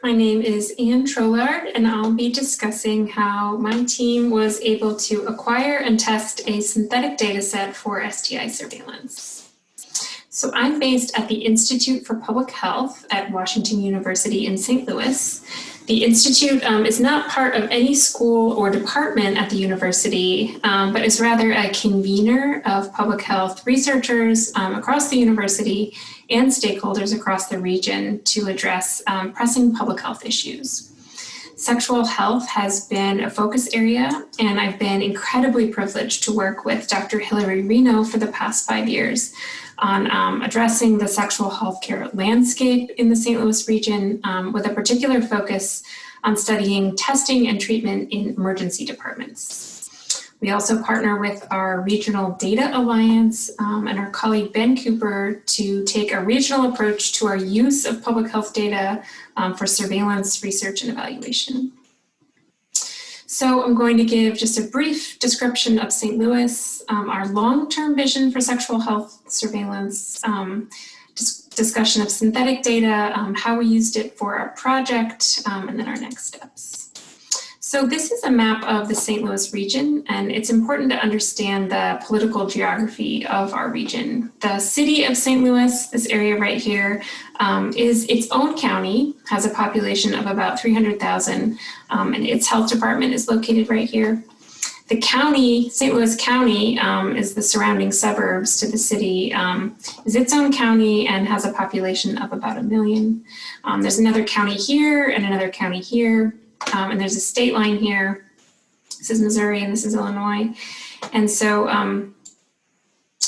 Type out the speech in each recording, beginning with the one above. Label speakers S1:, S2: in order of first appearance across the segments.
S1: My name is Anne Trollard, and I'll be discussing how my team was able to acquire and test a synthetic data set for STI surveillance. So I'm based at the Institute for Public Health at Washington University in St. Louis. The Institute is not part of any school or department at the university, but is rather a convener of public health researchers across the university and stakeholders across the region to address pressing public health issues. Sexual health has been a focus area, and I've been incredibly privileged to work with Dr. Hilary Reno for the past 5 years on addressing the sexual health care landscape in the St. Louis region with a particular focus on studying testing and treatment in emergency departments. We also partner with our Regional Data Alliance and our colleague Ben Cooper to take a regional approach to our use of public health data for surveillance, research, and evaluation. So I'm going to give just a brief description of St. Louis, our long-term vision for sexual health surveillance, discussion of synthetic data, how we used it for our project, and then our next steps. So this is a map of the St. Louis region, and it's important to understand the political geography of our region. The city of St. Louis, this area right here, is its own county, has a population of about 300,000, and its health department is located right here. The county, St. Louis County, is the surrounding suburbs to the city, is its own county and has a population of about 1 million. There's another county here and another county here. And there's a state line here. This is Missouri and this is Illinois. And so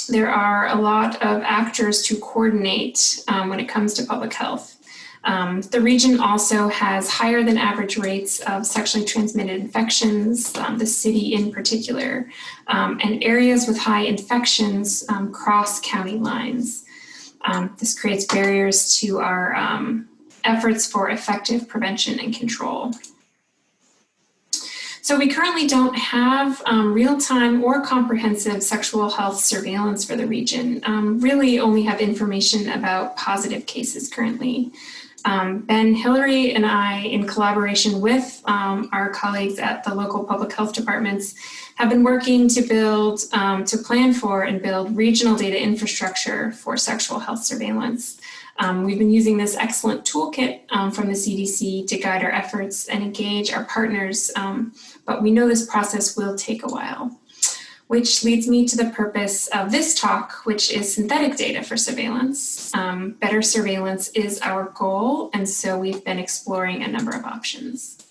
S1: there are a lot of actors to coordinate when it comes to public health. The region also has higher than average rates of sexually transmitted infections, the city in particular, and areas with high infections cross county lines. This creates barriers to our efforts for effective prevention and control. So we currently don't have real-time or comprehensive sexual health surveillance for the region. Really only have information about positive cases currently. Ben, Hilary, and I, in collaboration with our colleagues at the local public health departments, have been working to build, to plan for and build regional data infrastructure for sexual health surveillance. We've been using this excellent toolkit from the CDC to guide our efforts and engage our partners, but we know this process will take a while. Which leads me to the purpose of this talk, which is synthetic data for surveillance. Better surveillance is our goal, and so we've been exploring a number of options.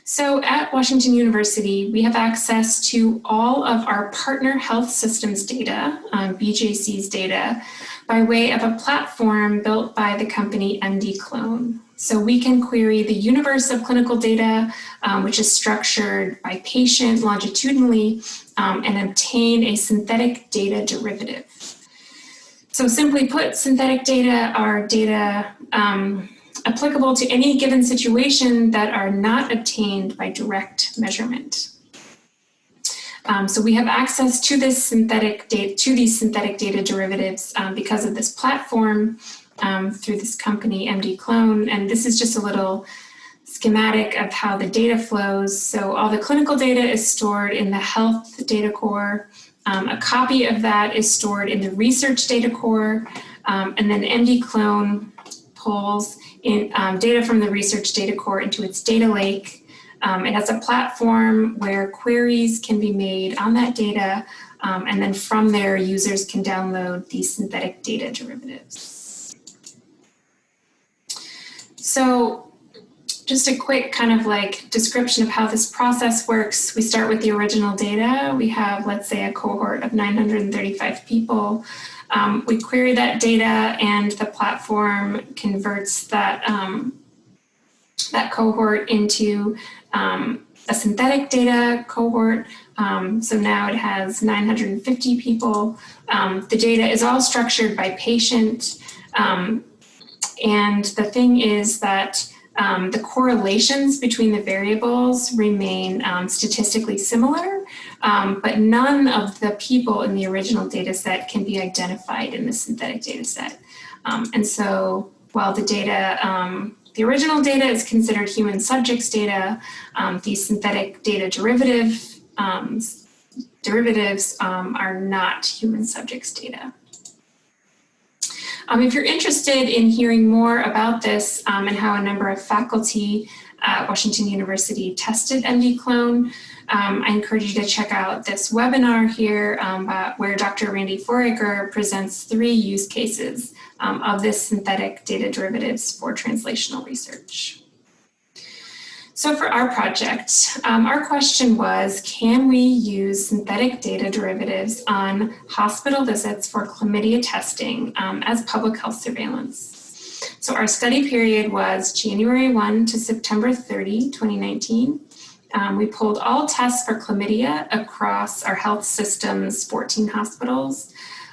S1: So at Washington University, we have access to all of our partner health systems data, BJC's data, by way of a platform built by the company MD-Clone. So we can query the universe of clinical data, which is structured by patient longitudinally, and obtain a synthetic data derivative. So simply put, synthetic data are data applicable to any given situation that are not obtained by direct measurement. So we have access to this synthetic data, these synthetic data derivatives because of this platform through this company MD-Clone, and this is just a little schematic of how the data flows. So all the clinical data is stored in the health data core. A copy of that is stored in the research data core, and then MD-Clone pulls in data from the research data core into its data lake. It has a platform where queries can be made on that data, and then from there, users can download these synthetic data derivatives. So just a quick kind of like description of how this process works. We start with the original data. We have, let's say, a cohort of 935 people. We query that data, and the platform converts that, that cohort into a synthetic data cohort. So now it has 950 people. The data is all structured by patient. And the thing is that the correlations between the variables remain statistically similar, but none of the people in the original data set can be identified in the synthetic data set. And so while the data The original data is considered human subjects data. These synthetic data derivatives are not human subjects data. If you're interested in hearing more about this and how a number of faculty at Washington University tested MD-Clone, I encourage you to check out this webinar here where Dr. Randy Foraker presents 3 use cases of this synthetic data derivatives for translational research. So for our project, our question was, can we use synthetic data derivatives on hospital visits for chlamydia testing as public health surveillance? So our study period was January 1 to September 30, 2019. We pulled all tests for chlamydia across our health system's 14 hospitals.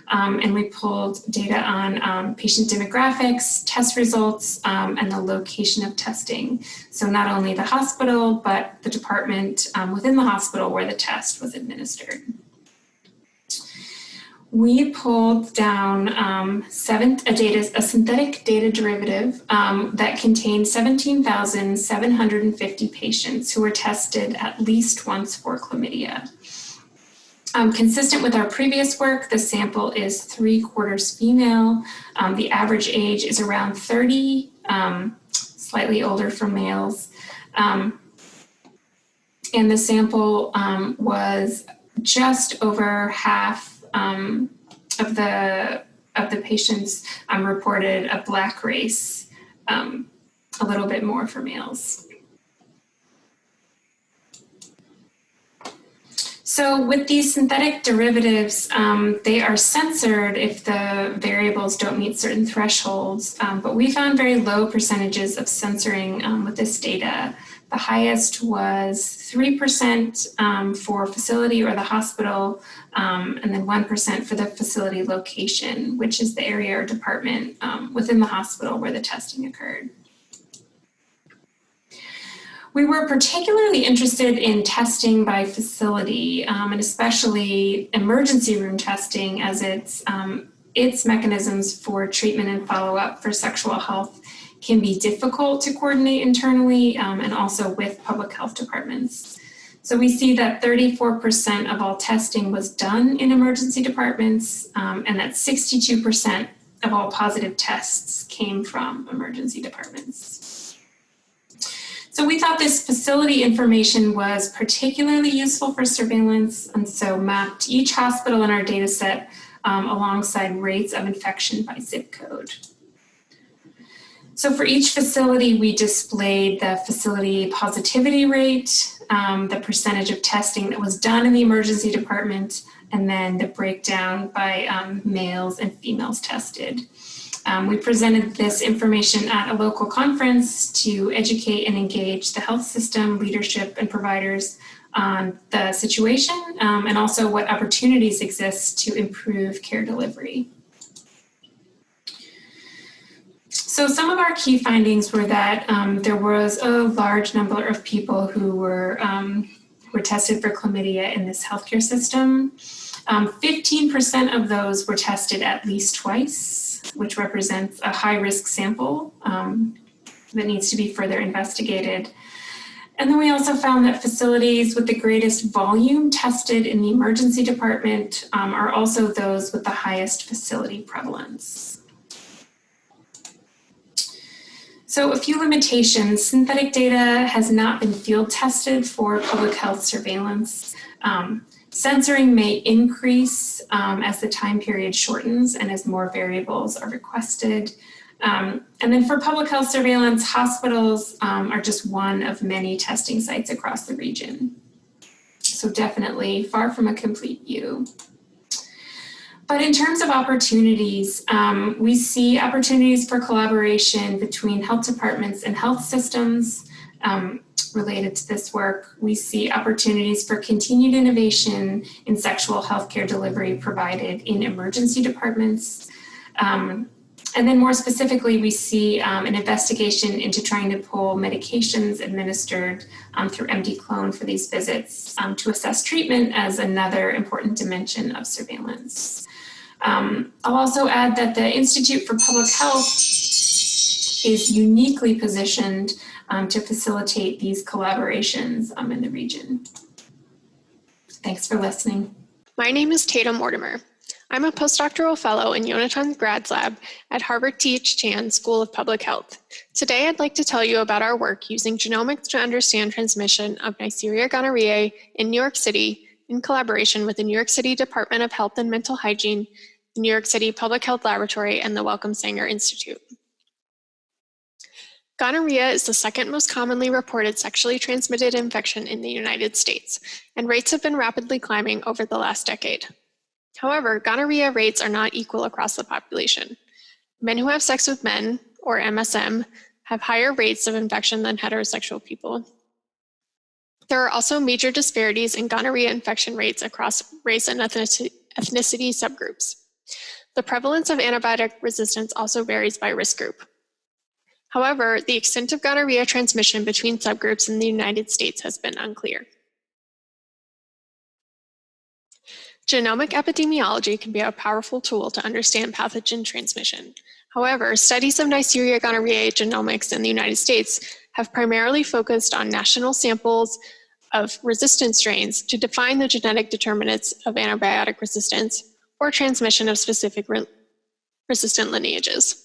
S1: And we pulled data on patient demographics, test results, and the location of testing. So not only the hospital, but the department within the hospital where the test was administered. We pulled down a synthetic data derivative that contained 17,750 patients who were tested at least once for chlamydia. Consistent with our previous work, the sample is 3/4 female. The average age is around 30, slightly older for males. And the sample was just over half of the patients reported a Black race, a little bit more for males. So with these synthetic derivatives, they are censored if the variables don't meet certain thresholds, but we found very low percentages of censoring with this data. The highest was 3% for facility or the hospital, and then 1% for the facility location, which is the area or department within the hospital where the testing occurred. We were particularly interested in testing by facility, and especially emergency room testing, as its mechanisms for treatment and follow-up for sexual health can be difficult to coordinate internally and also with public health departments. So we see that 34% of all testing was done in emergency departments, and that 62% of all positive tests came from emergency departments. So we thought this facility information was particularly useful for surveillance, and so mapped each hospital in our data set alongside rates of infection by zip code. So for each facility, we displayed the facility positivity rate, the percentage of testing that was done in the emergency department, and then the breakdown by males and females tested. We presented this information at a local conference to educate and engage the health system, leadership, and providers on the situation, and also what opportunities exist to improve care delivery. So some of our key findings were that there was a large number of people who were tested for chlamydia in this healthcare system. 15% of those were tested at least twice, which represents a high-risk sample that needs to be further investigated. And then we also found that facilities with the greatest volume tested in the emergency department are also those with the highest facility prevalence. So a few limitations. Synthetic data has not been field tested for public health surveillance. Censoring may increase as the time period shortens and as more variables are requested. And then for public health surveillance, hospitals are just one of many testing sites across the region. So definitely far from a complete view. But in terms of opportunities, we see opportunities for collaboration between health departments and health systems. Related to this work, we see opportunities for continued innovation in sexual health care delivery provided in emergency departments. And then more specifically, we see an investigation into trying to pull medications administered through MD-Clone for these visits to assess treatment as another important dimension of surveillance. I'll also add that the Institute for Public Health is uniquely positioned to facilitate these collaborations in the region. Thanks for listening.
S2: My name is Tatum Mortimer. I'm a postdoctoral fellow in Yonatan's Grads Lab at Harvard T.H. Chan School of Public Health. Today, I'd like to tell you about our work using genomics to understand transmission of Neisseria gonorrhoeae in New York City in collaboration with the New York City Department of Health and Mental Hygiene, the New York City Public Health Laboratory, and the Wellcome Sanger Institute. Gonorrhea is the second most commonly reported sexually transmitted infection in the United States, and rates have been rapidly climbing over the last decade. However, gonorrhea rates are not equal across the population. Men who have sex with men, or MSM, have higher rates of infection than heterosexual people. There are also major disparities in gonorrhea infection rates across race and ethnicity subgroups. The prevalence of antibiotic resistance also varies by risk group. However, the extent of gonorrhea transmission between subgroups in the United States has been unclear. Genomic epidemiology can be a powerful tool to understand pathogen transmission. However, studies of Neisseria gonorrhoeae genomics in the United States have primarily focused on national samples of resistant strains to define the genetic determinants of antibiotic resistance or transmission of specific resistant lineages.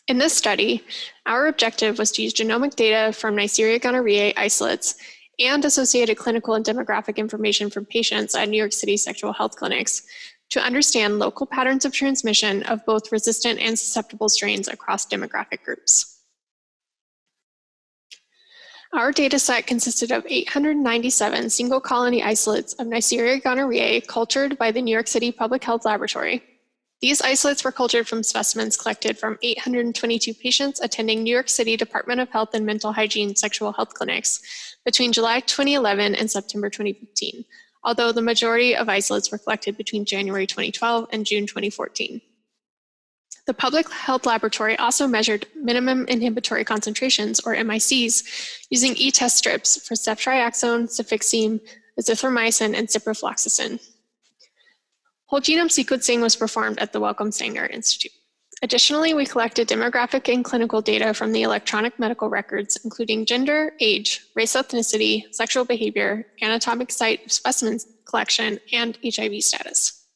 S2: In this study, our objective was to use genomic data from Neisseria gonorrhoeae isolates and associated clinical and demographic information from patients at New York City sexual health clinics to understand local patterns of transmission of both resistant and susceptible strains across demographic groups. Our data set consisted of 897 single colony isolates of Neisseria gonorrhoeae cultured by the New York City Public Health Laboratory. These isolates were cultured from specimens collected from 822 patients attending New York City Department of Health and Mental Hygiene sexual health clinics between July 2011 and September 2015, although the majority of isolates were collected between January 2012 and June 2014. The Public Health Laboratory also measured minimum inhibitory concentrations, or MICs, using e-test strips for ceftriaxone, cefixime, azithromycin, and ciprofloxacin. Whole genome sequencing was performed at the Wellcome Sanger Institute. Additionally, we collected demographic and clinical data from the electronic medical records, including gender, age, race, ethnicity, sexual behavior, anatomic site of specimen collection, and HIV status.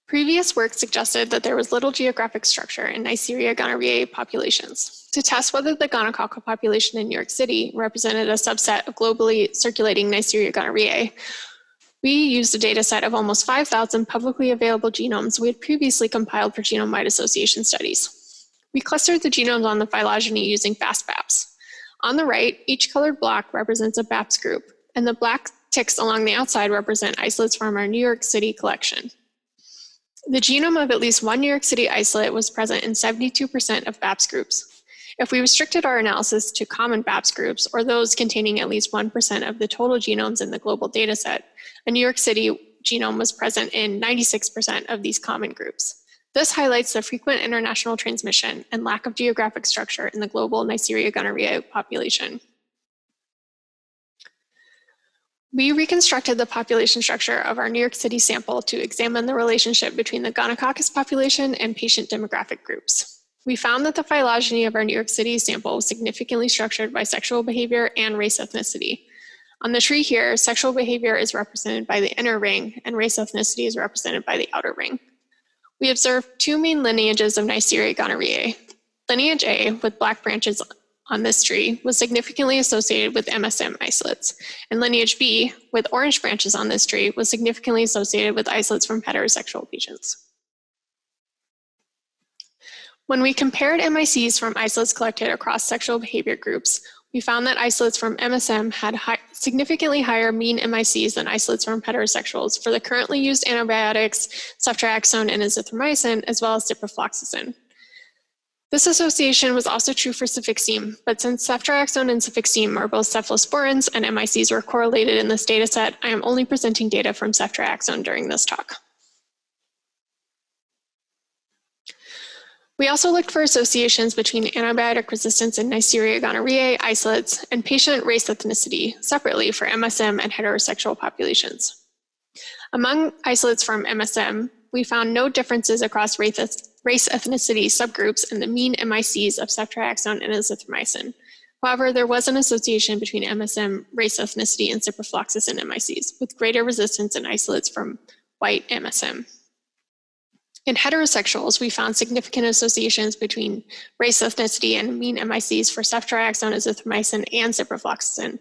S2: Previous work suggested that there was little geographic structure in Neisseria gonorrhoeae populations. To test whether the gonococcal population in New York City represented a subset of globally circulating Neisseria gonorrhoeae, we used a data set of almost 5,000 publicly available genomes we had previously compiled for genome-wide association studies. We clustered the genomes on the phylogeny using FastBAPS. On the right, each colored block represents a BAPS group, and the black ticks along the outside represent isolates from our New York City collection. The genome of at least one New York City isolate was present in 72% of BAPS groups. If we restricted our analysis to common BAPS groups, or those containing at least 1% of the total genomes in the global dataset, a New York City genome was present in 96% of these common groups. This highlights the frequent international transmission and lack of geographic structure in the global Neisseria gonorrhoeae population. We reconstructed the population structure of our New York City sample to examine the relationship between the gonococcus population and patient demographic groups. We found that the phylogeny of our New York City sample was significantly structured by sexual behavior and race ethnicity. On the tree here, sexual behavior is represented by the inner ring and race ethnicity is represented by the outer ring. We observed two main lineages of Neisseria gonorrhoeae. Lineage A, with black branches on this tree, was significantly associated with MSM isolates, and lineage B, with orange branches on this tree, was significantly associated with isolates from heterosexual patients. When we compared MICs from isolates collected across sexual behavior groups, we found that isolates from MSM had significantly higher mean MICs than isolates from heterosexuals for the currently used antibiotics, ceftriaxone and azithromycin, as well as ciprofloxacin. This association was also true for cefixime, but since ceftriaxone and cefixime are both cephalosporins and MICs were correlated in this data set, I am only presenting data from ceftriaxone during this talk. We also looked for associations between antibiotic resistance in Neisseria gonorrhoeae isolates and patient race ethnicity separately for MSM and heterosexual populations. Among isolates from MSM, we found no differences across race race ethnicity subgroups and the mean MICs of ceftriaxone and azithromycin. However, there was an association between MSM, race ethnicity, and ciprofloxacin MICs, with greater resistance in isolates from white MSM. In heterosexuals, we found significant associations between race ethnicity and mean MICs for ceftriaxone, azithromycin, and ciprofloxacin,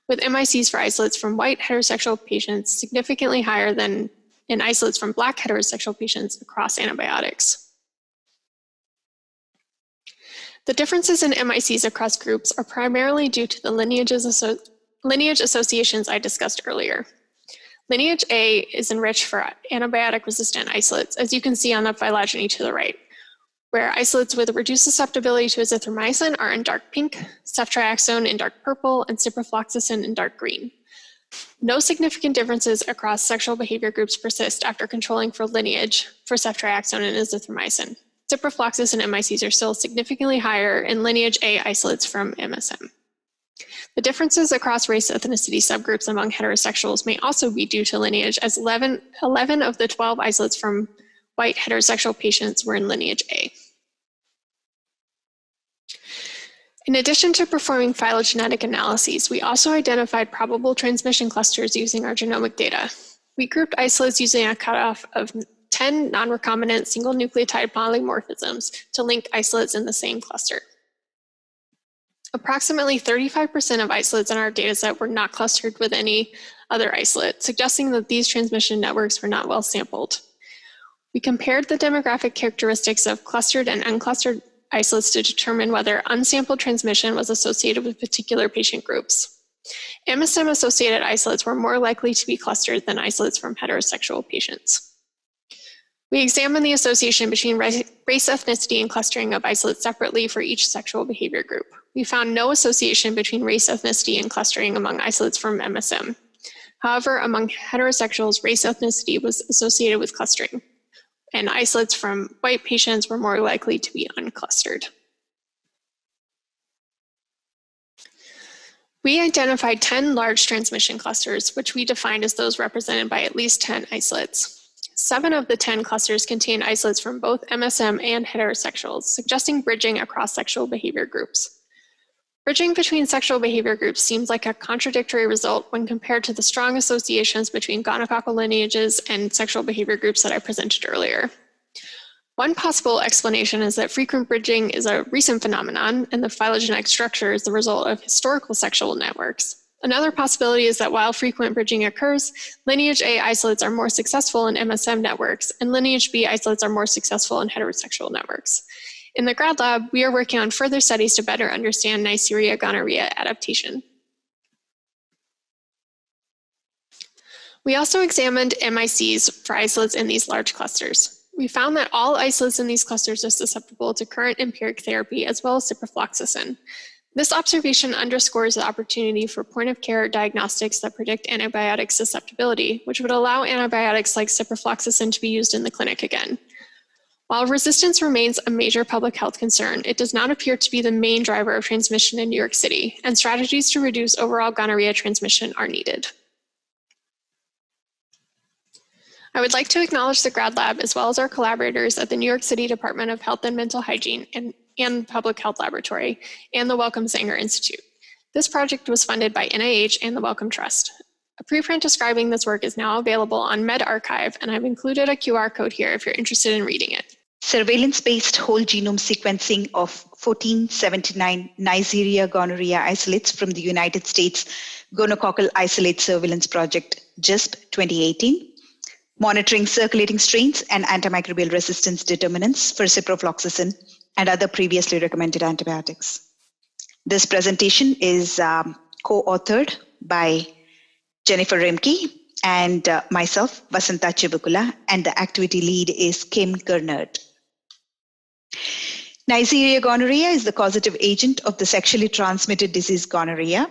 S2: with MICs for isolates from white heterosexual patients significantly higher than in isolates from Black heterosexual patients across antibiotics. The differences in MICs across groups are primarily due to the lineage associations I discussed earlier. Lineage A is enriched for antibiotic-resistant isolates, as you can see on the phylogeny to the right, where isolates with reduced susceptibility to azithromycin are in dark pink, ceftriaxone in dark purple, and ciprofloxacin in dark green. No significant differences across sexual behavior groups persist after controlling for lineage for ceftriaxone and azithromycin. Ciprofloxacin MICs are still significantly higher in lineage A isolates from MSM. The differences across race ethnicity subgroups among heterosexuals may also be due to lineage, as 11 of the 12 isolates from white heterosexual patients were in lineage A. In addition to performing phylogenetic analyses, we also identified probable transmission clusters using our genomic data. We grouped isolates using a cutoff of 10 non-recombinant single nucleotide polymorphisms to link isolates in the same cluster. Approximately 35% of isolates in our dataset were not clustered with any other isolate, suggesting that these transmission networks were not well sampled. We compared the demographic characteristics of clustered and unclustered isolates to determine whether unsampled transmission was associated with particular patient groups. MSM-associated isolates were more likely to be clustered than isolates from heterosexual patients. We examined the association between race ethnicity and clustering of isolates separately for each sexual behavior group. We found no association between race ethnicity and clustering among isolates from MSM. However, among heterosexuals, race ethnicity was associated with clustering, and isolates from white patients were more likely to be unclustered. We identified 10 large transmission clusters, which we defined as those represented by at least 10 isolates. 7 of the 10 clusters contain isolates from both MSM and heterosexuals, suggesting bridging across sexual behavior groups. Bridging between sexual behavior groups seems like a contradictory result when compared to the strong associations between gonococcal lineages and sexual behavior groups that I presented earlier. One possible explanation is that frequent bridging is a recent phenomenon, and the phylogenetic structure is the result of historical sexual networks. Another possibility is that while frequent bridging occurs, lineage A isolates are more successful in MSM networks, and lineage B isolates are more successful in heterosexual networks. In the grad lab, we are working on further studies to better understand Neisseria gonorrhea adaptation. We also examined MICs for isolates in these large clusters. We found that all isolates in these clusters are susceptible to current empiric therapy as well as ciprofloxacin. This observation underscores the opportunity for point-of-care diagnostics that predict antibiotic susceptibility, which would allow antibiotics like ciprofloxacin to be used in the clinic again. While resistance remains a major public health concern, it does not appear to be the main driver of transmission in New York City, and strategies to reduce overall gonorrhea transmission are needed. I would like to acknowledge the grad lab as well as our collaborators at the New York City Department of Health and Mental Hygiene and Public Health Laboratory and the Wellcome Sanger Institute. This project was funded by NIH and the Wellcome Trust. A preprint describing this work is now available on medRxiv, and I've included a QR code here if you're interested in reading it.
S3: Surveillance-based whole genome sequencing of 1479 Neisseria gonorrhea isolates from the United States Gonococcal Isolate Surveillance Project, GISP 2018, monitoring circulating strains and antimicrobial resistance determinants for ciprofloxacin and other previously recommended antibiotics. This presentation is co-authored by Jennifer Remke and myself, Vasanta Chibukula, and the activity lead is Kim Gernert. Neisseria gonorrhea is the causative agent of the sexually transmitted disease gonorrhea.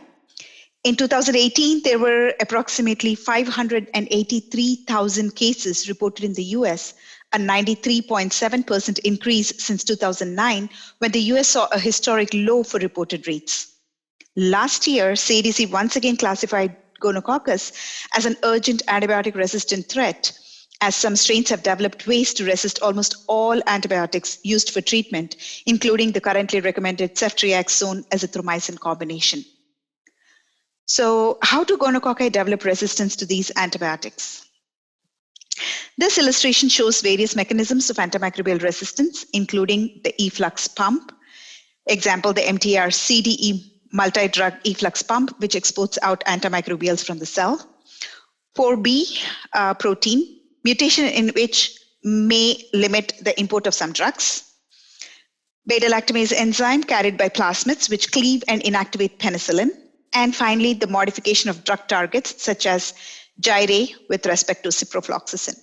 S3: In 2018, there were approximately 583,000 cases reported in the US, a 93.7% increase since 2009, when the US saw a historic low for reported rates. Last year, CDC once again classified gonococcus as an urgent antibiotic-resistant threat, as some strains have developed ways to resist almost all antibiotics used for treatment, including the currently recommended ceftriaxone-azithromycin combination. So how do gonococci develop resistance to these antibiotics? This illustration shows various mechanisms of antimicrobial resistance, including the efflux pump. Example, the MTR CDE multi-drug efflux pump, which exports out antimicrobials from the cell. 4B protein, mutation in which may limit the import of some drugs. Beta-lactamase enzyme carried by plasmids, which cleave and inactivate penicillin. And finally, the modification of drug targets, such as gyre with respect to ciprofloxacin.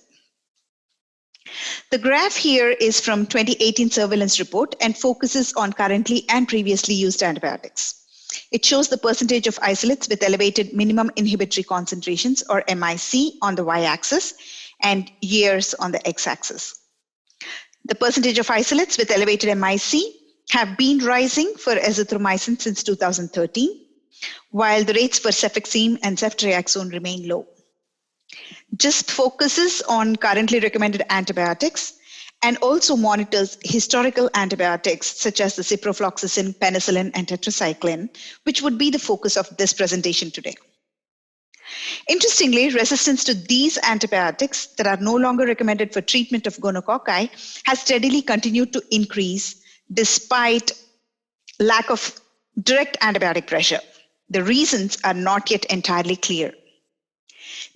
S3: The graph here is from 2018 surveillance report and focuses on currently and previously used antibiotics. It shows the percentage of isolates with elevated minimum inhibitory concentrations, or MIC, on the y-axis and years on the x-axis. The percentage of isolates with elevated MIC have been rising for azithromycin since 2013, while the rates for cefixime and ceftriaxone remain low. GISP focuses on currently recommended antibiotics and also monitors historical antibiotics such as the ciprofloxacin, penicillin, and tetracycline, which would be the focus of this presentation today. Interestingly, resistance to these antibiotics that are no longer recommended for treatment of gonococci has steadily continued to increase despite lack of direct antibiotic pressure. The reasons are not yet entirely clear.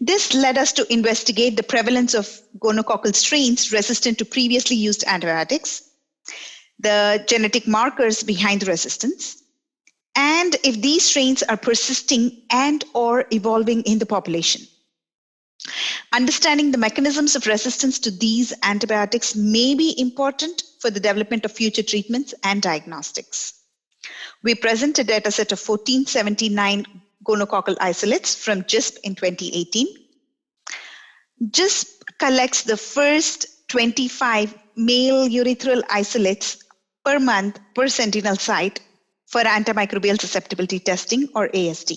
S3: This led us to investigate the prevalence of gonococcal strains resistant to previously used antibiotics, the genetic markers behind the resistance, and if these strains are persisting and or evolving in the population. Understanding the mechanisms of resistance to these antibiotics may be important for the development of future treatments and diagnostics. We present a dataset of 1479 gonococcal isolates from GISP in 2018. GISP collects the first 25 male urethral isolates per month per sentinel site for antimicrobial susceptibility testing, or AST.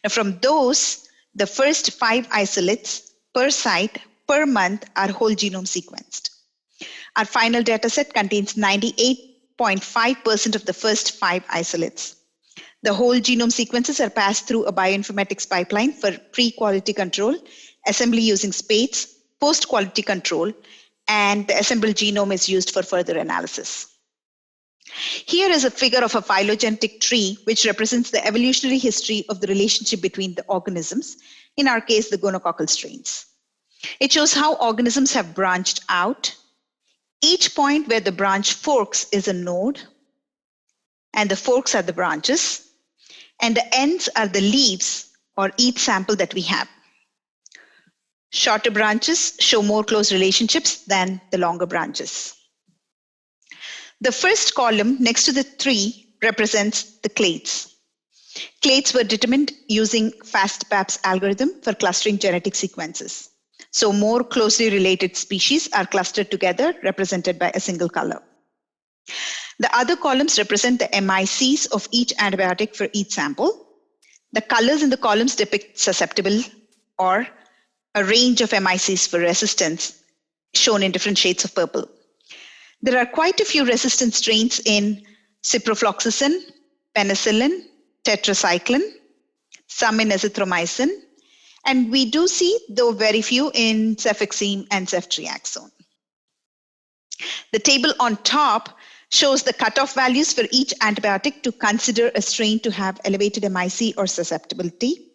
S3: Now, from those, the first 5 isolates per site per month are whole genome sequenced. Our final dataset contains 98.5% of the first 5 isolates. The whole genome sequences are passed through a bioinformatics pipeline for pre-quality control, assembly using SPADES, post-quality control, and the assembled genome is used for further analysis. Here is a figure of a phylogenetic tree, which represents the evolutionary history of the relationship between the organisms, in our case, the gonococcal strains. It shows how organisms have branched out. Each point where the branch forks is a node, and the forks are the branches, and the ends are the leaves, or each sample that we have. Shorter branches show more close relationships than the longer branches. The first column next to the tree represents the clades. Clades were determined using FAST-PAPS algorithm for clustering genetic sequences. So more closely related species are clustered together, represented by a single color. The other columns represent the MICs of each antibiotic for each sample. The colors in the columns depict susceptible, or a range of MICs for resistance, shown in different shades of purple. There are quite a few resistant strains in ciprofloxacin, penicillin, tetracycline, some in azithromycin, and we do see, though very few, in cefixime and ceftriaxone. The table on top shows the cutoff values for each antibiotic to consider a strain to have elevated MIC or susceptibility.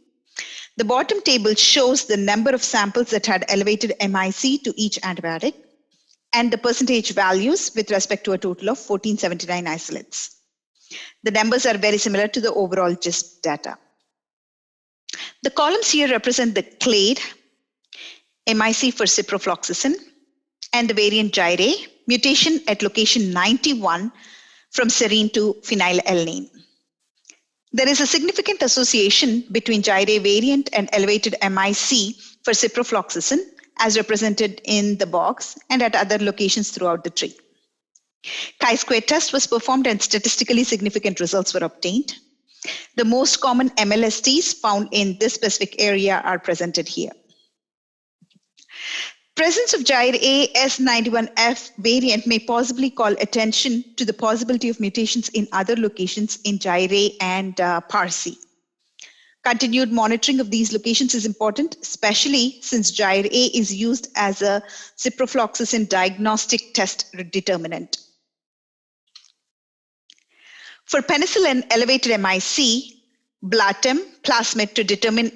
S3: The bottom table shows the number of samples that had elevated MIC to each antibiotic and the percentage values with respect to a total of 1479 isolates. The numbers are very similar to the overall GISP data. The columns here represent the clade, MIC for ciprofloxacin, and the variant gyre, mutation at location 91 from serine to phenylalanine. There is a significant association between gyre variant and elevated MIC for ciprofloxacin, as represented in the box and at other locations throughout the tree. Chi-square test was performed and statistically significant results were obtained. The most common MLSTs found in this specific area are presented here. presence of gyre A S91F variant may possibly call attention to the possibility of mutations in other locations in gyre A and PARC. Continued monitoring of these locations is important, especially since gyre A is used as a ciprofloxacin diagnostic test determinant. For penicillin elevated MIC, Blatem plasmid to determine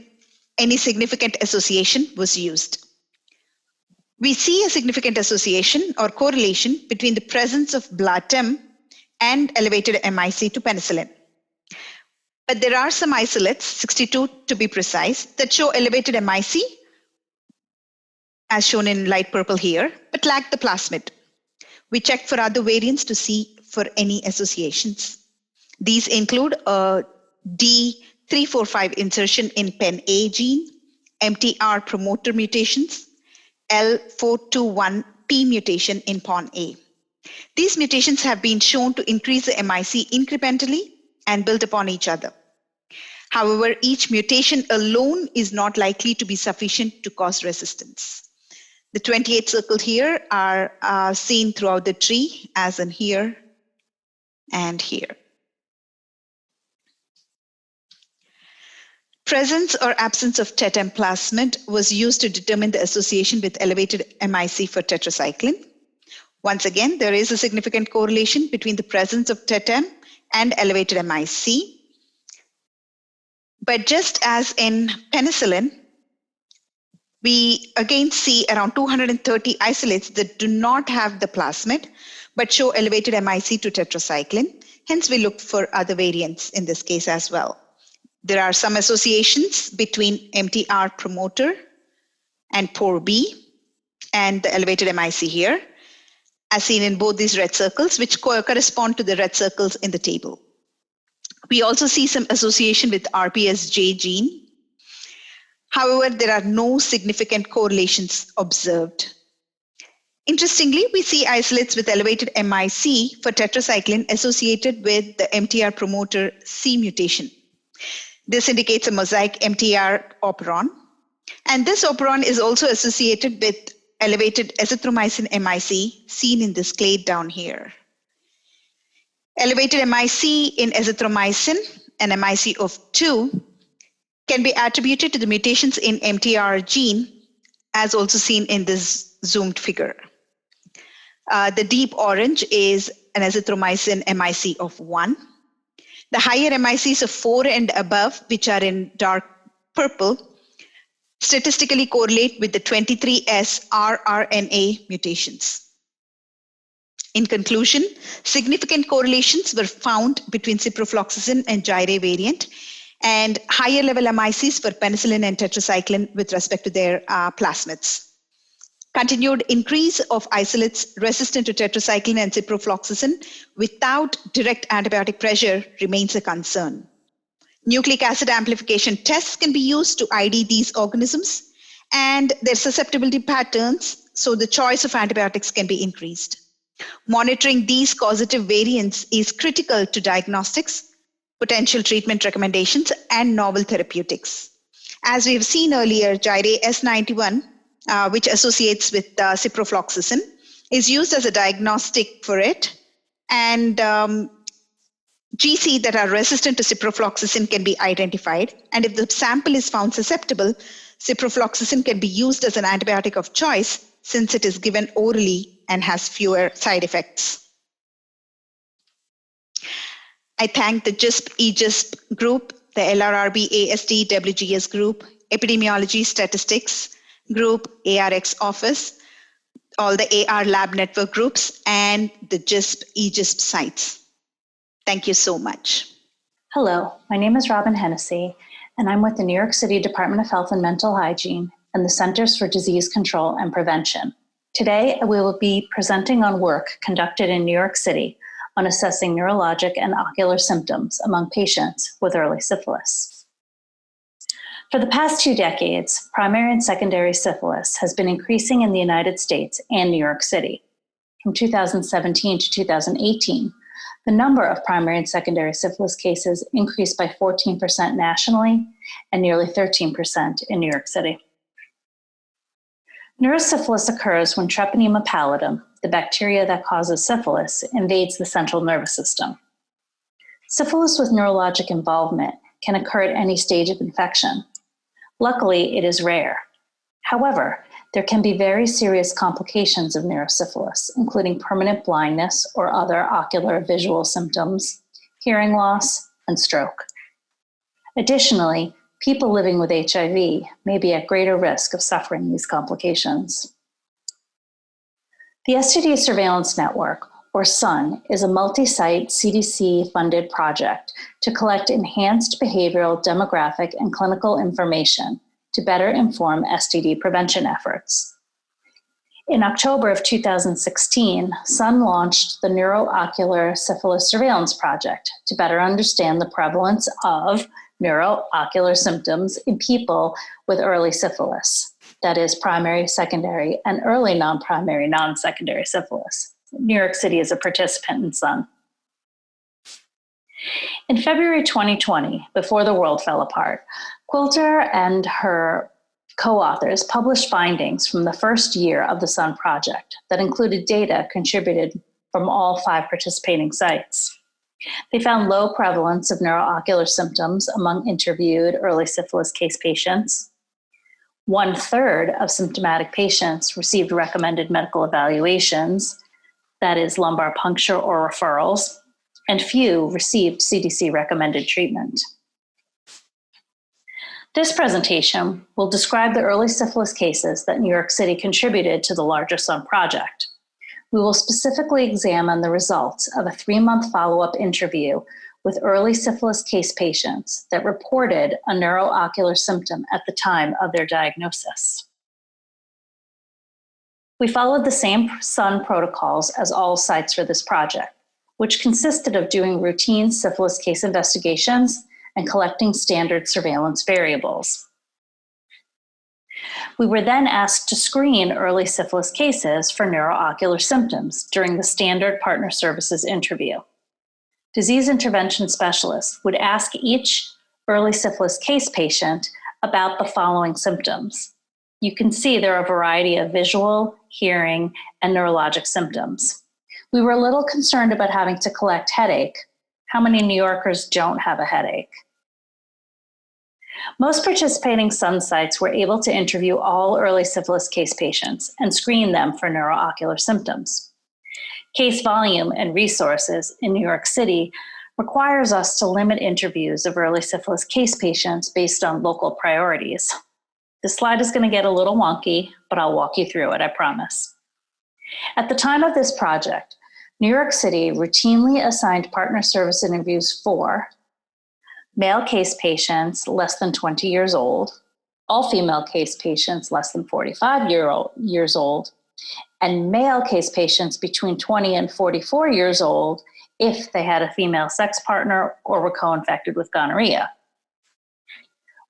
S3: any significant association was used. We see a significant association or correlation between the presence of Blatem and elevated MIC to penicillin. But there are some isolates, 62 to be precise, that show elevated MIC, as shown in light purple here, but lack the plasmid. We checked for other variants to see for any associations. These include a D345 insertion in PEN-A gene, MTR promoter mutations, L421P mutation in PON-A. These mutations have been shown to increase the MIC incrementally and build upon each other. However, each mutation alone is not likely to be sufficient to cause resistance. The 28 circled here are seen throughout the tree, as in here and here. Presence or absence of TETM plasmid was used to determine the association with elevated MIC for tetracycline. Once again, there is a significant correlation between the presence of TETM and elevated MIC. But just as in penicillin, we again see around 230 isolates that do not have the plasmid, but show elevated MIC to tetracycline. Hence, we look for other variants in this case as well. There are some associations between MTR promoter and POR-B and the elevated MIC here, as seen in both these red circles, which correspond to the red circles in the table. We also see some association with RPSJ gene. However, there are no significant correlations observed. Interestingly, we see isolates with elevated MIC for tetracycline associated with the MTR promoter C mutation. This indicates a mosaic MTR operon. And this operon is also associated with elevated azithromycin MIC seen in this clade down here. Elevated MIC in azithromycin, an MIC of 2, can be attributed to the mutations in MTR gene, as also seen in this zoomed figure. The deep orange is an azithromycin MIC of 1. The higher MICs of 4 and above, which are in dark purple, statistically correlate with the 23S rRNA mutations. In conclusion, significant correlations were found between ciprofloxacin and gyre variant, and higher level MICs for penicillin and tetracycline with respect to their plasmids. Continued increase of isolates resistant to tetracycline and ciprofloxacin without direct antibiotic pressure remains a concern. Nucleic acid amplification tests can be used to ID these organisms and their susceptibility patterns, so the choice of antibiotics can be increased. Monitoring these causative variants is critical to diagnostics, potential treatment recommendations, and novel therapeutics. As we have seen earlier, gyre S91, which associates with ciprofloxacin, is used as a diagnostic for it. And GC that are resistant to ciprofloxacin can be identified. And if the sample is found susceptible, ciprofloxacin can be used as an antibiotic of choice since it is given orally and has fewer side effects. I thank the GISP-EGISP group, the LRRB ASD WGS group, Epidemiology Statistics group, ARX office, all the AR lab network groups, and the GISP-EGISP sites. Thank you so much.
S4: Hello, my name is Robin Hennessy, and I'm with the New York City Department of Health and Mental Hygiene and the Centers for Disease Control and Prevention. Today, we will be presenting on work conducted in New York City on assessing neurologic and ocular symptoms among patients with early syphilis. For the past 2 decades, primary and secondary syphilis has been increasing in the United States and New York City. From 2017 to 2018, the number of primary and secondary syphilis cases increased by 14% nationally and nearly 13% in New York City. Neurosyphilis occurs when Treponema pallidum, the bacteria that causes syphilis, invades the central nervous system. Syphilis with neurologic involvement can occur at any stage of infection. Luckily, it is rare. However, there can be very serious complications of neurosyphilis, including permanent blindness or other ocular visual symptoms, hearing loss, and stroke. Additionally, people living with HIV may be at greater risk of suffering these complications. The STD Surveillance Network, or SUN, is a multi-site CDC-funded project to collect enhanced behavioral, demographic, and clinical information to better inform STD prevention efforts. In October of 2016, SUN launched the Neuro-Ocular Syphilis Surveillance Project to better understand the prevalence of neuro-ocular symptoms in people with early syphilis, that is primary, secondary, and early non-primary, non-secondary syphilis. New York City is a participant in SUN. In February 2020, before the world fell apart, Quilter and her co-authors published findings from the first year of the SUN project that included data contributed from all 5 participating sites. They found low prevalence of neuro-ocular symptoms among interviewed early syphilis case patients. 1/3 of symptomatic patients received recommended medical evaluations, that is lumbar puncture or referrals, and few received CDC recommended treatment. This presentation will describe the early syphilis cases that New York City contributed to the larger SUN project. We will specifically examine the results of a 3-month follow-up interview with early syphilis case patients that reported a neuro-ocular symptom at the time of their diagnosis. We followed the same SUN protocols as all sites for this project, which consisted of doing routine syphilis case investigations and collecting standard surveillance variables. We were then asked to screen early syphilis cases for neuro-ocular symptoms during the standard partner services interview. Disease intervention specialists would ask each early syphilis case patient about the following symptoms. You can see there are a variety of visual, hearing, and neurologic symptoms. We were a little concerned about having to collect headache. How many New Yorkers don't have a headache? Most participating SUN sites were able to interview all early syphilis case patients and screen them for neuro-ocular symptoms. Case volume and resources in New York City requires us to limit interviews of early syphilis case patients based on local priorities. This slide is going to get a little wonky, but I'll walk you through it, I promise. At the time of this project, New York City routinely assigned partner service interviews for male case patients less than 20 years old, all female case patients less than 45 years old, and male case patients between 20 and 44 years old if they had a female sex partner or were co-infected with gonorrhea.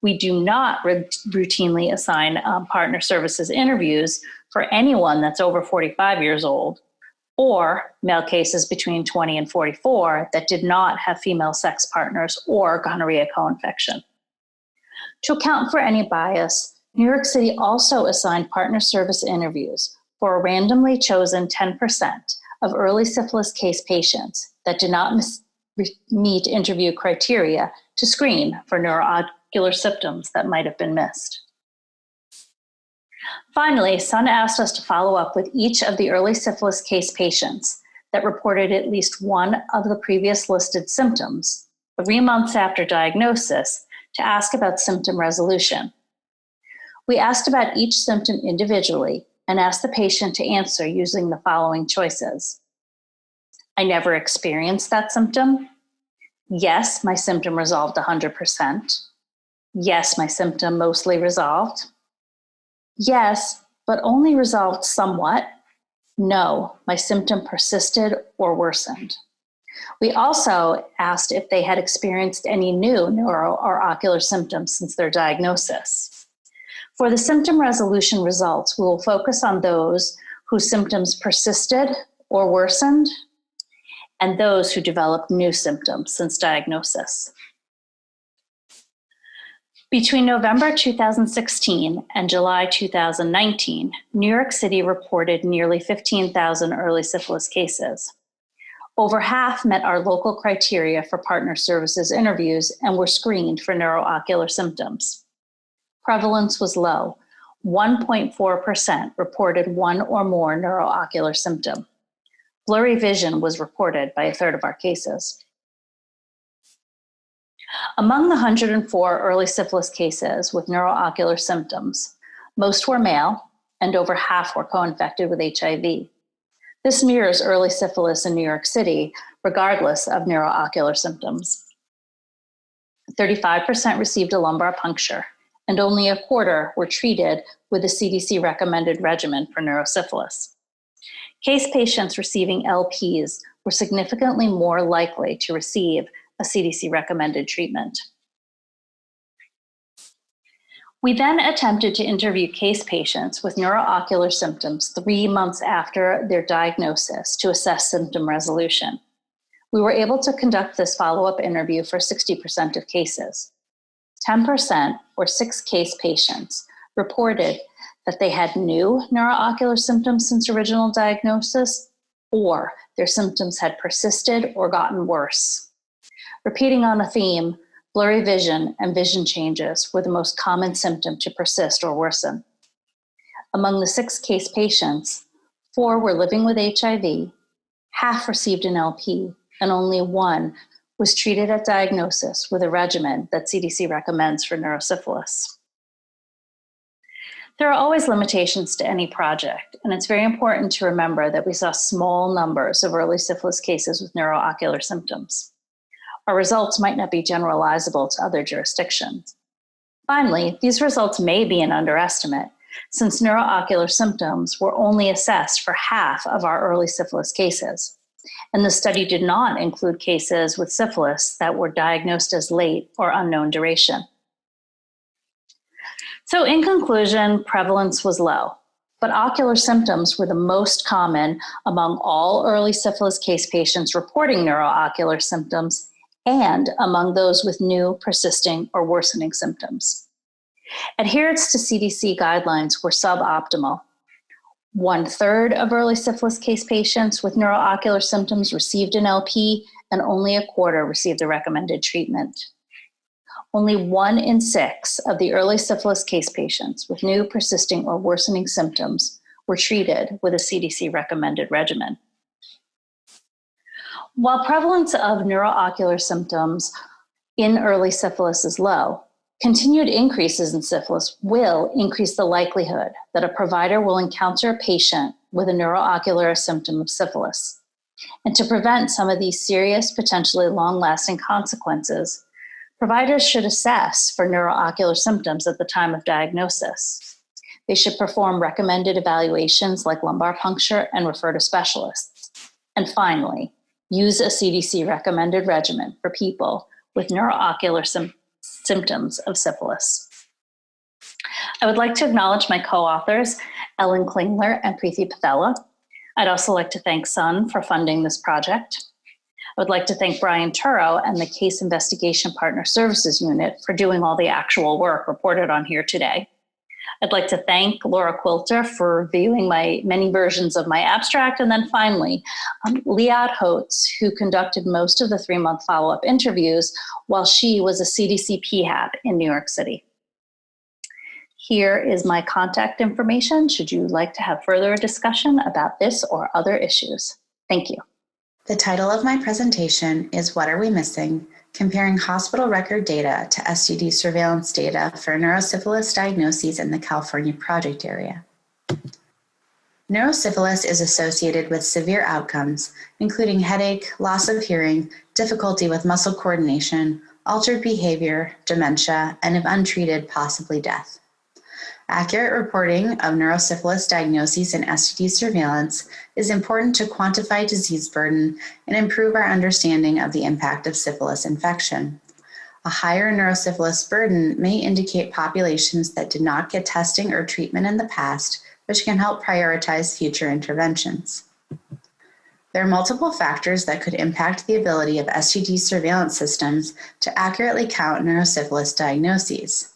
S4: We do not routinely assign partner services interviews for anyone that's over 45 years old or male cases between 20 and 44 that did not have female sex partners or gonorrhea co-infection. To account for any bias, New York City also assigned partner service interviews for a randomly chosen 10% of early syphilis case patients that did not meet interview criteria to screen for neuro-ocular symptoms that might have been missed. Finally, SUN asked us to follow up with each of the early syphilis case patients that reported at least one of the previous listed symptoms 3 months after diagnosis to ask about symptom resolution. We asked about each symptom individually and asked the patient to answer using the following choices. I never experienced that symptom. Yes, my symptom resolved 100%. Yes, my symptom mostly resolved. Yes, but only resolved somewhat. No, my symptom persisted or worsened. We also asked if they had experienced any new neuro or ocular symptoms since their diagnosis. For the symptom resolution results, we will focus on those whose symptoms persisted or worsened and those who developed new symptoms since diagnosis. Between November 2016 and July 2019, New York City reported nearly 15,000 early syphilis cases. Over half met our local criteria for partner services interviews and were screened for neuro-ocular symptoms. Prevalence was low. 1.4% reported one or more neuro-ocular symptom. Blurry vision was reported by a third of our cases. Among the 104 early syphilis cases with neuro-ocular symptoms, most were male and over half were co-infected with HIV. This mirrors early syphilis in New York City, regardless of neuro-ocular symptoms. 35% received a lumbar puncture, and only a quarter were treated with a CDC recommended regimen for neurosyphilis. Case patients receiving LPs were significantly more likely to receive a CDC recommended treatment. We then attempted to interview case patients with neuro-ocular symptoms 3 months after their diagnosis to assess symptom resolution. We were able to conduct this follow-up interview for 60% of cases. 10%, or 6 case patients, reported that they had new neuro-ocular symptoms since original diagnosis, or their symptoms had persisted or gotten worse. Repeating on a theme, blurry vision and vision changes were the most common symptom to persist or worsen. Among the 6 case patients, 4 were living with HIV, half received an LP, and only 1 was treated at diagnosis with a regimen that CDC recommends for neurosyphilis. There are always limitations to any project, and it's very important to remember that we saw small numbers of early syphilis cases with neuro-ocular symptoms. Our results might not be generalizable to other jurisdictions. Finally, these results may be an underestimate, since neuro-ocular symptoms were only assessed for half of our early syphilis cases, and the study did not include cases with syphilis that were diagnosed as late or unknown duration. So in conclusion, prevalence was low, but ocular symptoms were the most common among all early syphilis case patients reporting neuro-ocular symptoms and among those with new, persisting, or worsening symptoms. Adherence to CDC guidelines were suboptimal. 1/3 of early syphilis case patients with neuro-ocular symptoms received an LP, and only a quarter received the recommended treatment. Only 1 in 6 of the early syphilis case patients with new, persisting, or worsening symptoms were treated with a CDC recommended regimen. While prevalence of neuro-ocular symptoms in early syphilis is low, continued increases in syphilis will increase the likelihood that a provider will encounter a patient with a neuro-ocular symptom of syphilis. And to prevent some of these serious, potentially long-lasting consequences, providers should assess for neuro-ocular symptoms at the time of diagnosis. They should perform recommended evaluations like lumbar puncture and refer to specialists. And finally, use a CDC recommended regimen for people with neuro-ocular symptoms of syphilis. I would like to acknowledge my co-authors, Ellen Klingler and Preeti Pathela. I'd also like to thank Sun for funding this project. I would like to thank Brian Turo and the Case Investigation Partner Services Unit for doing all the actual work reported on here today. I'd like to thank Laura Quilter for reviewing my many versions of my abstract. And then finally, Liat Holtz, who conducted most of the 3-month follow-up interviews while she was a CDC PHAB in New York City. Here is my contact information should you like to have further discussion about this or other issues. Thank you.
S5: The title of my presentation is What Are We Missing? Comparing hospital record data to STD surveillance data for neurosyphilis diagnoses in the California project area. Neurosyphilis is associated with severe outcomes, including headache, loss of hearing, difficulty with muscle coordination, altered behavior, dementia, and if untreated, possibly death. Accurate reporting of neurosyphilis diagnoses and STD surveillance is important to quantify disease burden and improve our understanding of the impact of syphilis infection. A higher neurosyphilis burden may indicate populations that did not get testing or treatment in the past, which can help prioritize future interventions. There are multiple factors that could impact the ability of STD surveillance systems to accurately count neurosyphilis diagnoses.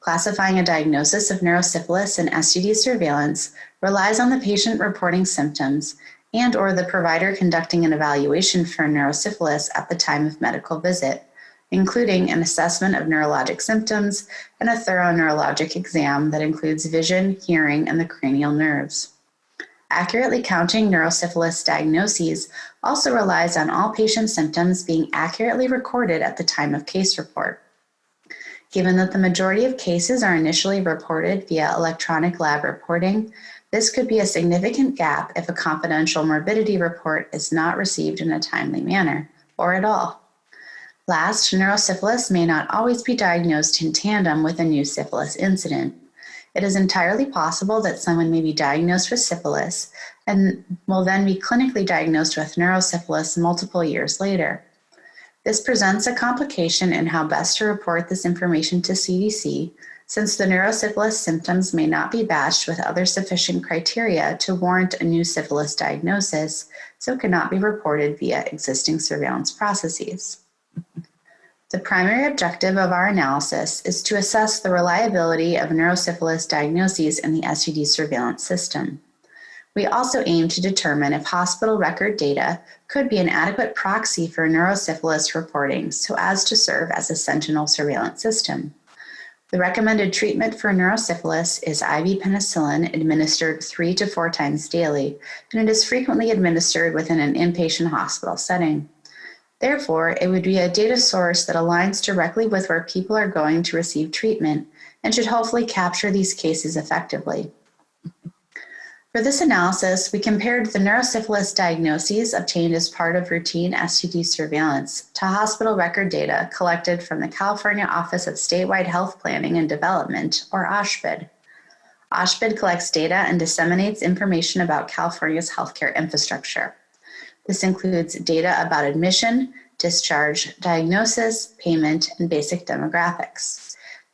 S5: Classifying a diagnosis of neurosyphilis and STD surveillance relies on the patient reporting symptoms and/or the provider conducting an evaluation for neurosyphilis at the time of medical visit, including an assessment of neurologic symptoms and a thorough neurologic exam that includes vision, hearing, and the cranial nerves. Accurately counting neurosyphilis diagnoses also relies on all patient symptoms being accurately recorded at the time of case report. Given that the majority of cases are initially reported via electronic lab reporting, this could be a significant gap if a confidential morbidity report is not received in a timely manner, or at all. Last, neurosyphilis may not always be diagnosed in tandem with a new syphilis incident. It is entirely possible that someone may be diagnosed with syphilis and will then be clinically diagnosed with neurosyphilis multiple years later. This presents a complication in how best to report this information to CDC, since the neurosyphilis symptoms may not be matched with other sufficient criteria to warrant a new syphilis diagnosis, so cannot be reported via existing surveillance processes. The primary objective of our analysis is to assess the reliability of neurosyphilis diagnoses in the STD surveillance system. We also aim to determine if hospital record data could be an adequate proxy for neurosyphilis reporting so as to serve as a sentinel surveillance system. The recommended treatment for neurosyphilis is IV penicillin administered 3 to 4 times daily, and it is frequently administered within an inpatient hospital setting. Therefore, it would be a data source that aligns directly with where people are going to receive treatment and should hopefully capture these cases effectively. For this analysis, we compared the neurosyphilis diagnoses obtained as part of routine STD surveillance to hospital record data collected from the California Office of Statewide Health Planning and Development, or OSHPD. OSHPD collects data and disseminates information about California's healthcare infrastructure. This includes data about admission, discharge, diagnosis, payment, and basic demographics.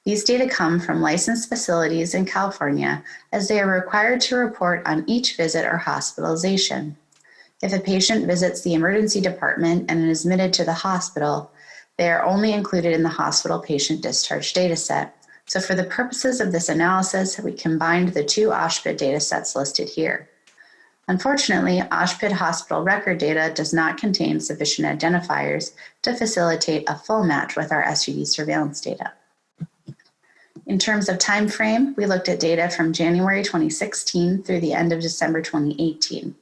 S5: These data come from licensed facilities in California as they are required to report on each visit or hospitalization. If a patient visits the emergency department and is admitted to the hospital, they are only included in the hospital patient discharge dataset. So for the purposes of this analysis, we combined the two OSHPD datasets listed here. Unfortunately, OSHPD hospital record data does not contain sufficient identifiers to facilitate a full match with our STD surveillance data. In terms of time frame, we looked at data from January 2016 through the end of December 2018.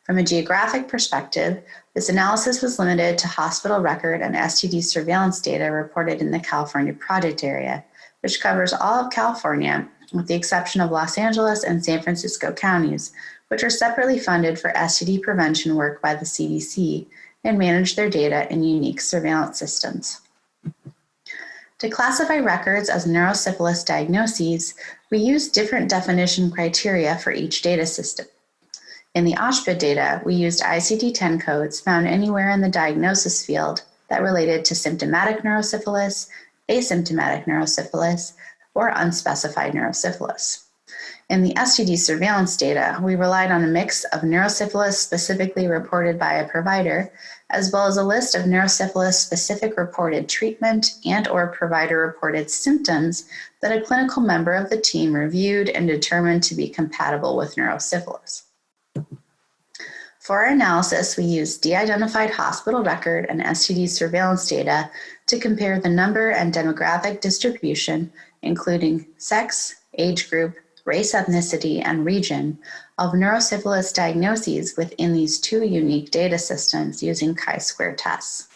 S5: From a geographic perspective, this analysis was limited to hospital record and STD surveillance data reported in the California project area, which covers all of California with the exception of Los Angeles and San Francisco counties, which are separately funded for STD prevention work by the CDC and manage their data in unique surveillance systems. To classify records as neurosyphilis diagnoses, we use different definition criteria for each data system. In the OSHPD data, we used ICD-10 codes found anywhere in the diagnosis field that related to symptomatic neurosyphilis, asymptomatic neurosyphilis, or unspecified neurosyphilis. In the STD surveillance data, we relied on a mix of neurosyphilis specifically reported by a provider, as well as a list of neurosyphilis-specific reported treatment and/or provider-reported symptoms that a clinical member of the team reviewed and determined to be compatible with neurosyphilis. For our analysis, we used de-identified hospital record and STD surveillance data to compare the number and demographic distribution, including sex, age group, race, ethnicity, and region of neurosyphilis diagnoses within these two unique data systems using chi-square tests.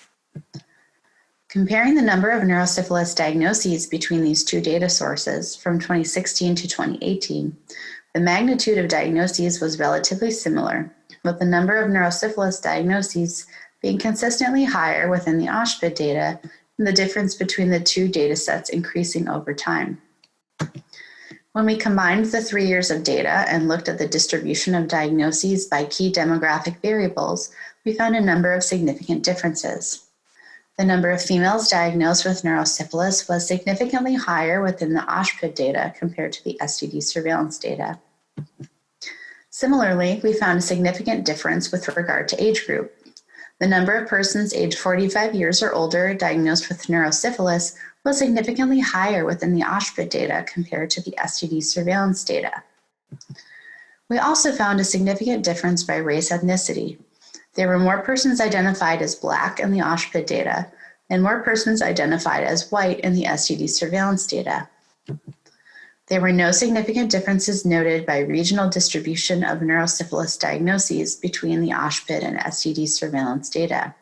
S5: Comparing the number of neurosyphilis diagnoses between these two data sources from 2016 to 2018, the magnitude of diagnoses was relatively similar, with the number of neurosyphilis diagnoses being consistently higher within the OSHPD data and the difference between the two data sets increasing over time. When we combined the 3 years of data and looked at the distribution of diagnoses by key demographic variables, we found a number of significant differences. The number of females diagnosed with neurosyphilis was significantly higher within the OSHPD data compared to the STD surveillance data. Similarly, we found a significant difference with regard to age group. The number of persons aged 45 years or older diagnosed with neurosyphilis was significantly higher within the OSHPD data compared to the STD surveillance data. We also found a significant difference by race ethnicity. There were more persons identified as Black in the OSHPD data and more persons identified as white in the STD surveillance data. There were no significant differences noted by regional distribution of neurosyphilis diagnoses between the OSHPD and STD surveillance data.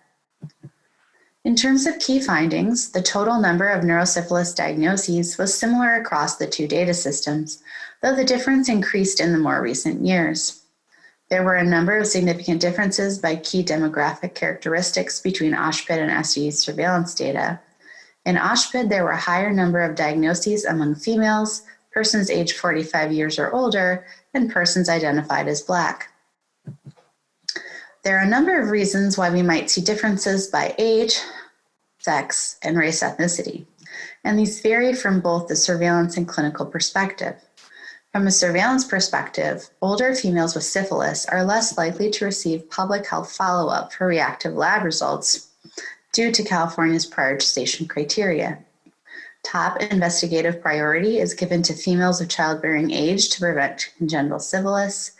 S5: In terms of key findings, the total number of neurosyphilis diagnoses was similar across the two data systems, though the difference increased in the more recent years. There were a number of significant differences by key demographic characteristics between OSHPD and STD surveillance data. In OSHPD, there were a higher number of diagnoses among females, persons aged 45 years or older, and persons identified as Black. There are a number of reasons why we might see differences by age, sex, and race ethnicity, and these vary from both the surveillance and clinical perspective. From a surveillance perspective, older females with syphilis are less likely to receive public health follow-up for reactive lab results due to California's prioritization criteria. Top investigative priority is given to females of childbearing age to prevent congenital syphilis,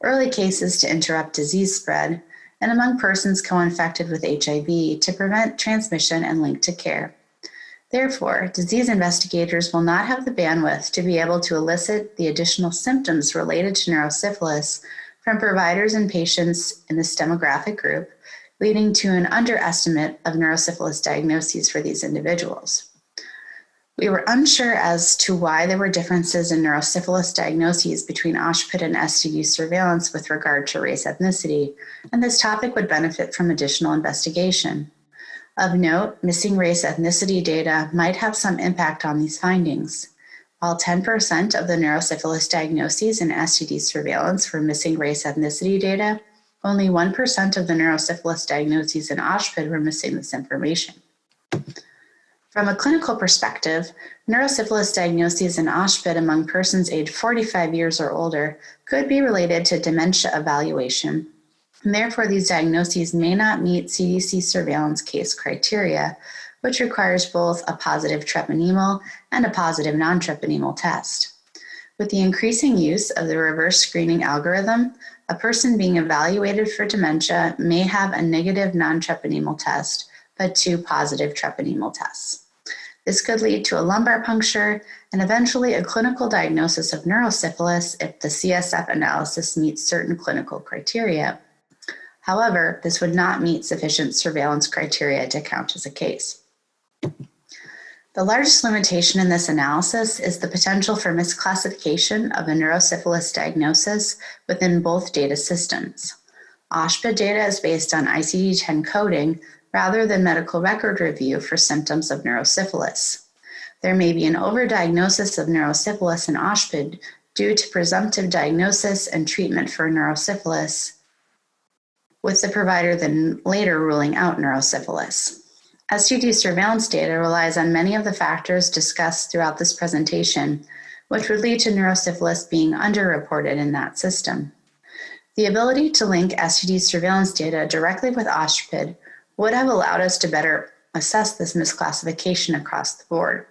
S5: early cases to interrupt disease spread, and among persons co-infected with HIV to prevent transmission and link to care. Therefore, disease investigators will not have the bandwidth to be able to elicit the additional symptoms related to neurosyphilis from providers and patients in this demographic group, leading to an underestimate of neurosyphilis diagnoses for these individuals. We were unsure as to why there were differences in neurosyphilis diagnoses between OSHPD and STD surveillance with regard to race ethnicity, and this topic would benefit from additional investigation. Of note, missing race ethnicity data might have some impact on these findings. While 10% of the neurosyphilis diagnoses in STD surveillance were missing race ethnicity data, only 1% of the neurosyphilis diagnoses in OSHPD were missing this information. From a clinical perspective, neurosyphilis diagnoses in OSHPD among persons aged 45 years or older could be related to dementia evaluation, and therefore these diagnoses may not meet CDC surveillance case criteria, which requires both a positive treponemal and a positive non-treponemal test. With the increasing use of the reverse screening algorithm, a person being evaluated for dementia may have a negative non-treponemal test, but 2 positive treponemal tests. This could lead to a lumbar puncture and eventually a clinical diagnosis of neurosyphilis if the CSF analysis meets certain clinical criteria. However, this would not meet sufficient surveillance criteria to count as a case. The largest limitation in this analysis is the potential for misclassification of a neurosyphilis diagnosis within both data systems. OSHPD data is based on ICD-10 coding rather than medical record review for symptoms of neurosyphilis. There may be an overdiagnosis of neurosyphilis in OSHPD due to presumptive diagnosis and treatment for neurosyphilis, with the provider then later ruling out neurosyphilis. STD surveillance data relies on many of the factors discussed throughout this presentation, which would lead to neurosyphilis being underreported in that system. The ability to link STD surveillance data directly with OSHPD would have allowed us to better assess this misclassification across the board.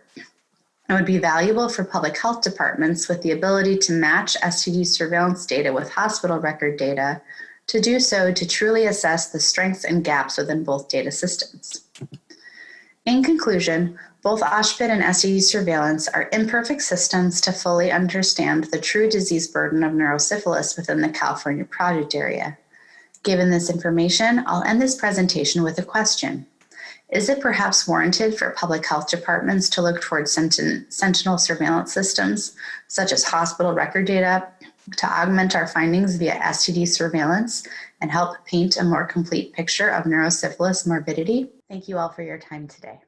S5: It would be valuable for public health departments with the ability to match STD surveillance data with hospital record data to do so to truly assess the strengths and gaps within both data systems. In conclusion, both OSHPD and STD surveillance are imperfect systems to fully understand the true disease burden of neurosyphilis within the California project area. Given this information, I'll end this presentation with a question. Is it perhaps warranted for public health departments to look towards sentinel surveillance systems, such as hospital record data, to augment our findings via STD surveillance and help paint a more complete picture of neurosyphilis morbidity? Thank you all for your time today.